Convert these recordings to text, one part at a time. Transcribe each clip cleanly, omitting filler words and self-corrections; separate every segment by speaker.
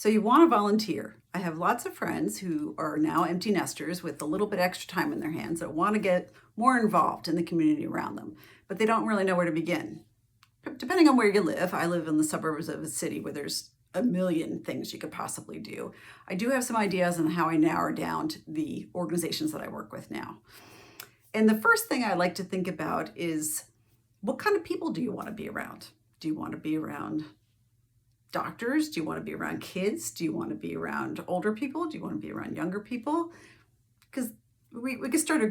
Speaker 1: So you want to volunteer. I have lots of friends who are now empty nesters with a little bit extra time in their hands that want to get more involved in the community around them, but they don't really know where to begin. Depending on where you live, I live in the suburbs of a city where there's a million things you could possibly do. I do have some ideas on how I narrow down to the organizations that I work with now. And the first thing I like to think about is, what kind of people do you want to be around? Do you want to be around doctors? Do you want to be around kids? Do you want to be around older people? Do you want to be around younger people? Because we could start a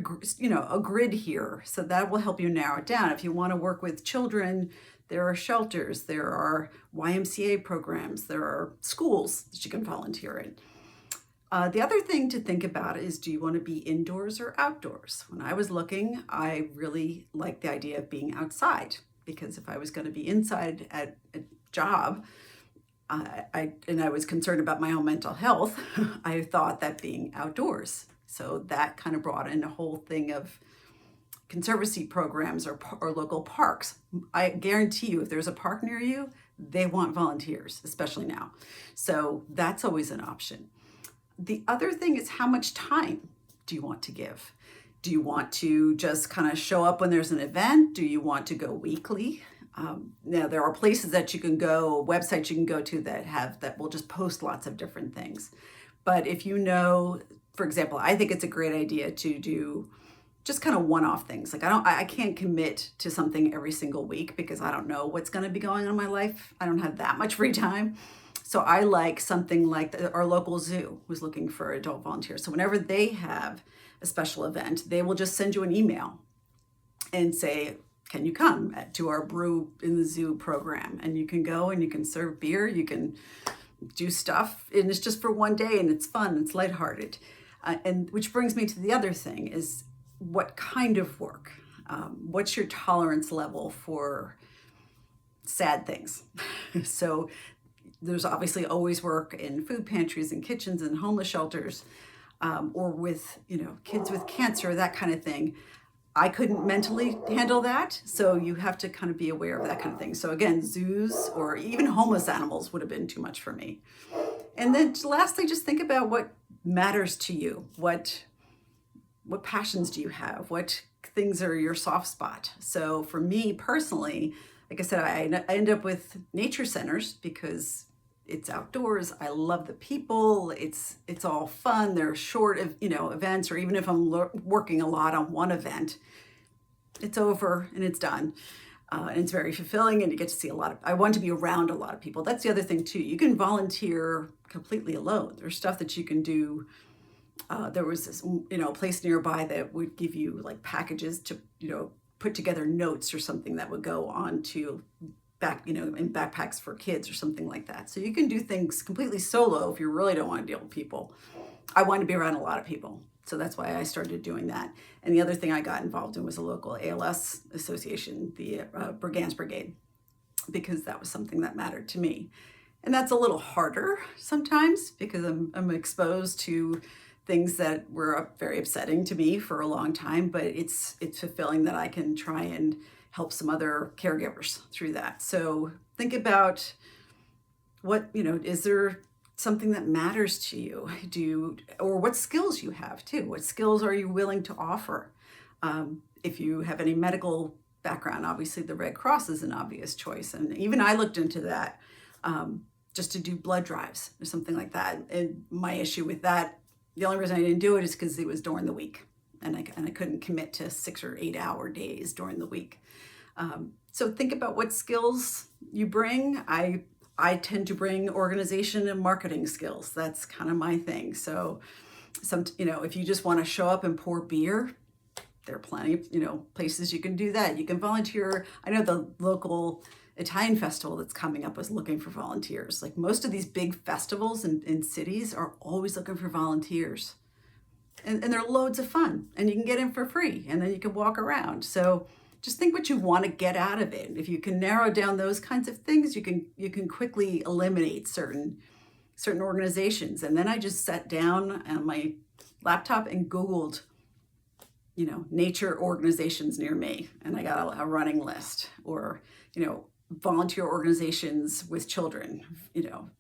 Speaker 1: grid here, so that will help you narrow it down. If you want to work with children, there are shelters, there are YMCA programs, there are schools that you can volunteer in. The other thing to think about is, do you want to be indoors or outdoors? When I was looking, I really liked the idea of being outside, because if I was going to be inside at a job, I was concerned about my own mental health, I thought that being outdoors. So that kind of brought in a whole thing of conservancy programs or local parks. I guarantee you, if there's a park near you, they want volunteers, especially now. So that's always an option. The other thing is, how much time do you want to give? Do you want to just kind of show up when there's an event? Do you want to go weekly? Now there are places that you can go, websites you can go to that will just post lots of different things. But if you know, for example, I think it's a great idea to do just kind of one-off things. Like I can't commit to something every single week because I don't know what's going to be going on in my life. I don't have that much free time. So I like something like our local zoo who's looking for adult volunteers. So whenever they have a special event, they will just send you an email and say, can you come to our Brew in the Zoo program? And you can go and you can serve beer, you can do stuff, and it's just for one day and it's fun, it's lighthearted. And which brings me to the other thing is, what kind of work? What's your tolerance level for sad things? So there's obviously always work in food pantries and kitchens and homeless shelters, or with kids with cancer, that kind of thing. I couldn't mentally handle that, so you have to kind of be aware of that kind of thing. So again, zoos or even homeless animals would have been too much for me. And then lastly, just think about what matters to you. What passions do you have? What things are your soft spot? So for me personally, like I said, I end up with nature centers because it's outdoors. I love the people. It's all fun. They're short of events, or even if I'm working a lot on one event, it's over and it's done. And it's very fulfilling, and you get to see I want to be around a lot of people. That's the other thing too. You can volunteer completely alone. There's stuff that you can do. There was this, place nearby that would give you like packages to, put together notes or something that would go on to in backpacks for kids or something like that. So you can do things completely solo if you really don't want to deal with people. I wanted to be around a lot of people, so that's why I started doing that. And the other thing I got involved in was a local ALS association, the Brigance Brigade, because that was something that mattered to me. And that's a little harder sometimes because I'm exposed to things that were very upsetting to me for a long time, but it's fulfilling that I can try and help some other caregivers through that. So think about is there something that matters to you? Or what skills you have too? What skills are you willing to offer? If you have any medical background, obviously the Red Cross is an obvious choice. And even I looked into that, just to do blood drives or something like that. And my issue with that, the only reason I didn't do it is because it was during the week, and I couldn't commit to 6 or 8 hour days during the week. So think about what skills you bring. I tend to bring organization and marketing skills. That's kind of my thing. So if you just want to show up and pour beer, there are plenty of places you can do that. You can volunteer. I know the local Italian festival that's coming up is looking for volunteers. Like most of these big festivals in cities are always looking for volunteers. And they're loads of fun, and you can get in for free, and then you can walk around. So just think what you want to get out of it. If you can narrow down those kinds of things, you can quickly eliminate certain organizations. And then I just sat down on my laptop and Googled, nature organizations near me, and I got a running list. Or, volunteer organizations with children,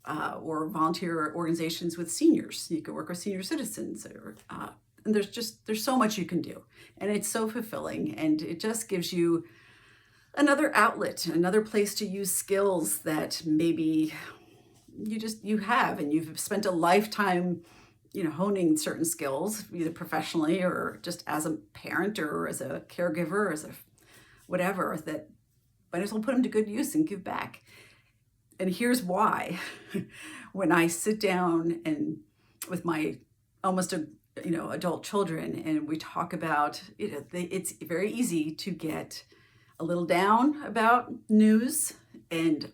Speaker 1: or volunteer organizations with seniors. You can work with senior citizens, and there's so much you can do, and it's so fulfilling, and it just gives you another outlet, another place to use skills that maybe you have, and you've spent a lifetime, honing certain skills, either professionally or just as a parent or as a caregiver, or as a whatever, that might as well put them to good use and give back. And here's why. When I sit down and with my almost adult children, and we talk about, it's very easy to get a little down about news. And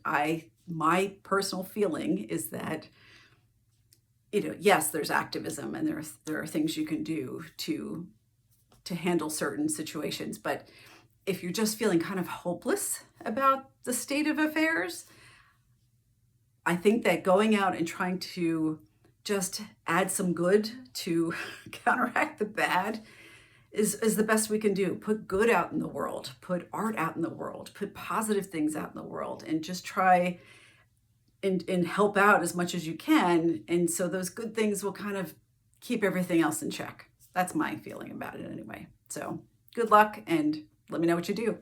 Speaker 1: my personal feeling is that, yes, there's activism, and there are things you can do to handle certain situations. But if you're just feeling kind of hopeless about the state of affairs, I think that going out and trying to just add some good to counteract the bad is the best we can do. Put good out in the world, put art out in the world, put positive things out in the world, and just try and help out as much as you can. And so those good things will kind of keep everything else in check. That's my feeling about it anyway. So good luck, and let me know what you do.